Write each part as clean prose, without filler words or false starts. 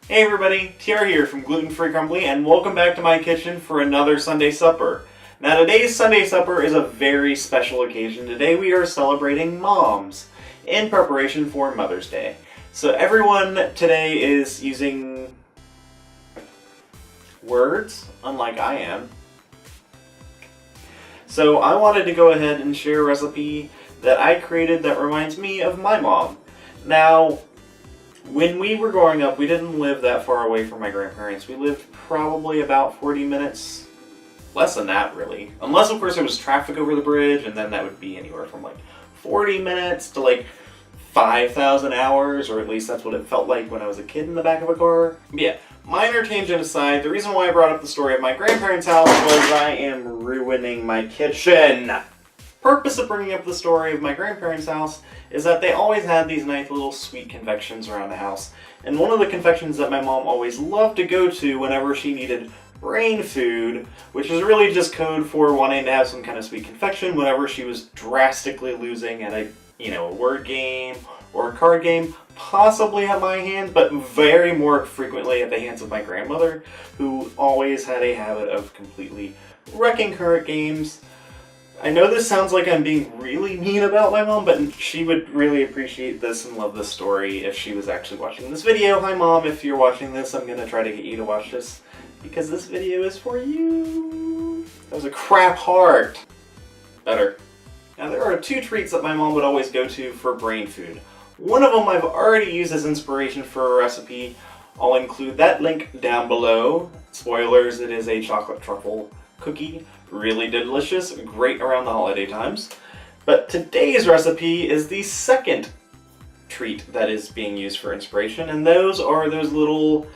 Hey everybody, TR here from Gluten Free Crumbly, and welcome back to my kitchen for another Sunday supper. Now today's Sunday supper is a very special occasion. Today we are celebrating moms in preparation for Mother's Day. So everyone today is using words, unlike I am. So I wanted to go ahead and share a recipe that I created that reminds me of my mom. Now, when we were growing up, we didn't live that far away from my grandparents. We lived probably about 40 minutes, less than that really. Unless of course there was traffic over the bridge, and then that would be anywhere from like 40 minutes to like 5,000 hours, or at least that's what it felt like when I was a kid in the back of a car. But yeah, minor tangent aside, the reason why I brought up the story of my grandparents' house was I am ruining my kitchen. Purpose of bringing up the story of my grandparents' house is that they always had these nice little sweet confections around the house. And one of the confections that my mom always loved to go to whenever she needed brain food, which is really just code for wanting to have some kind of sweet confection whenever she was drastically losing at a word game or a card game, possibly at my hands, but very more frequently at the hands of my grandmother, who always had a habit of completely wrecking her at games. I know this sounds like I'm being really mean about my mom, but she would really appreciate this and love this story if she was actually watching this video. Hi Mom, if you're watching this, I'm going to try to get you to watch this, because this video is for you. That was a crap heart. Better. Now there are two treats that my mom would always go to for brain food. One of them I've already used as inspiration for a recipe. I'll include that link down below. Spoilers, it is a chocolate truffle cookie. Really delicious, great around the holiday times. But today's recipe is the second treat that is being used for inspiration, and those are those little,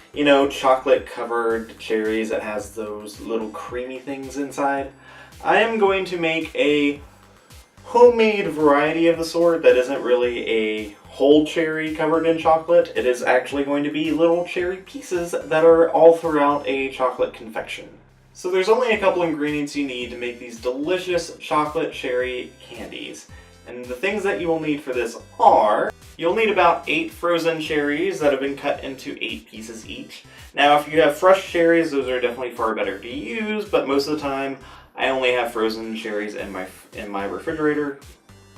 chocolate covered cherries that has those little creamy things inside. I am going to make a homemade variety of the sort that isn't really a whole cherry covered in chocolate. It is actually going to be little cherry pieces that are all throughout a chocolate confection. So there's only a couple ingredients you need to make these delicious chocolate cherry candies. And the things that you will need for this are, you'll need about 8 frozen cherries that have been cut into 8 pieces each. Now if you have fresh cherries, those are definitely far better to use, but most of the time I only have frozen cherries in my refrigerator.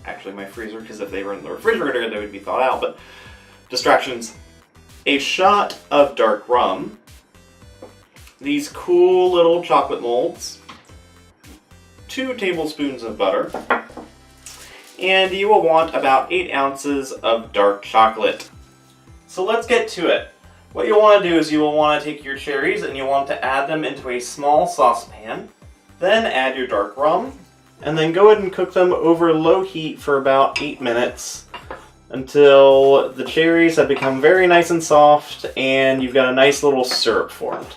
Actually my freezer, because if they were in the refrigerator they would be thawed out, but distractions. A shot of dark rum. These cool little chocolate molds, 2 tablespoons of butter, and you will want about 8 ounces of dark chocolate. So let's get to it. What you'll want to do is you will want to take your cherries and you'll want to add them into a small saucepan, then add your dark rum, and then go ahead and cook them over low heat for about 8 minutes until the cherries have become very nice and soft and you've got a nice little syrup formed.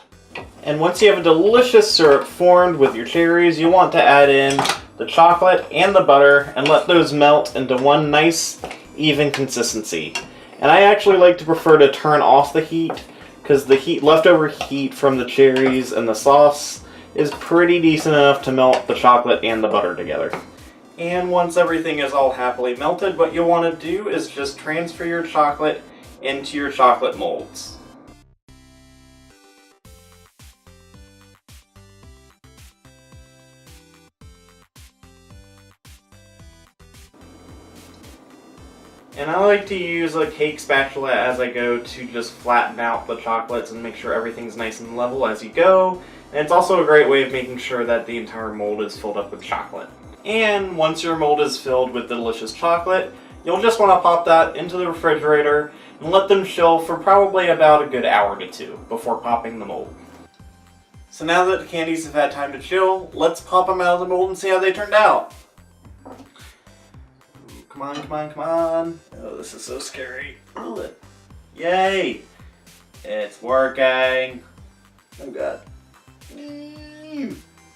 And once you have a delicious syrup formed with your cherries, you want to add in the chocolate and the butter and let those melt into one nice, even consistency. And I actually like to prefer to turn off the heat, because the leftover heat from the cherries and the sauce is pretty decent enough to melt the chocolate and the butter together. And once everything is all happily melted, what you'll want to do is just transfer your chocolate into your chocolate molds. And I like to use a cake spatula as I go to just flatten out the chocolates and make sure everything's nice and level as you go. And it's also a great way of making sure that the entire mold is filled up with chocolate. And once your mold is filled with delicious chocolate, you'll just want to pop that into the refrigerator and let them chill for probably about a good hour to 2 before popping the mold. So now that the candies have had time to chill, let's pop them out of the mold and see how they turned out. Come on, come on, come on. Oh, this is so scary. Yay! It's working. Oh god.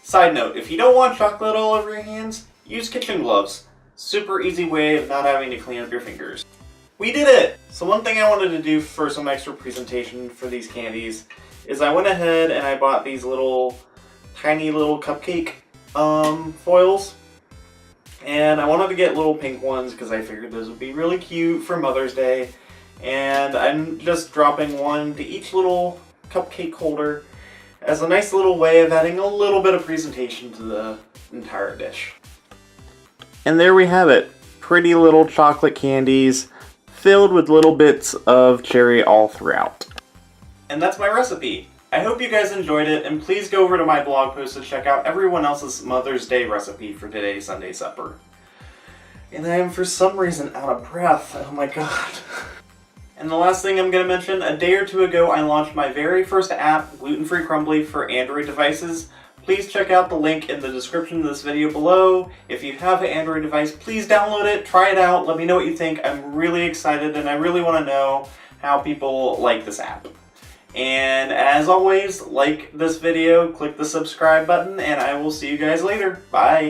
Side note, if you don't want chocolate all over your hands, use kitchen gloves. Super easy way of not having to clean up your fingers. We did it! So one thing I wanted to do for some extra presentation for these candies is I went ahead and I bought these tiny little cupcake foils. And I wanted to get little pink ones because I figured those would be really cute for Mother's Day. And I'm just dropping one to each little cupcake holder as a nice little way of adding a little bit of presentation to the entire dish. And there we have it. Pretty little chocolate candies filled with little bits of cherry all throughout. And that's my recipe. I hope you guys enjoyed it, and please go over to my blog post to check out everyone else's Mother's Day recipe for today's Sunday supper. And I am for some reason out of breath. Oh my god. And the last thing I'm going to mention, a day or two ago I launched my very first app, Gluten-Free Crumbly, for Android devices. Please check out the link in the description of this video below. If you have an Android device, please download it, try it out, let me know what you think. I'm really excited and I really want to know how people like this app. And as always, like this video, click the subscribe button, and I will see you guys later. Bye!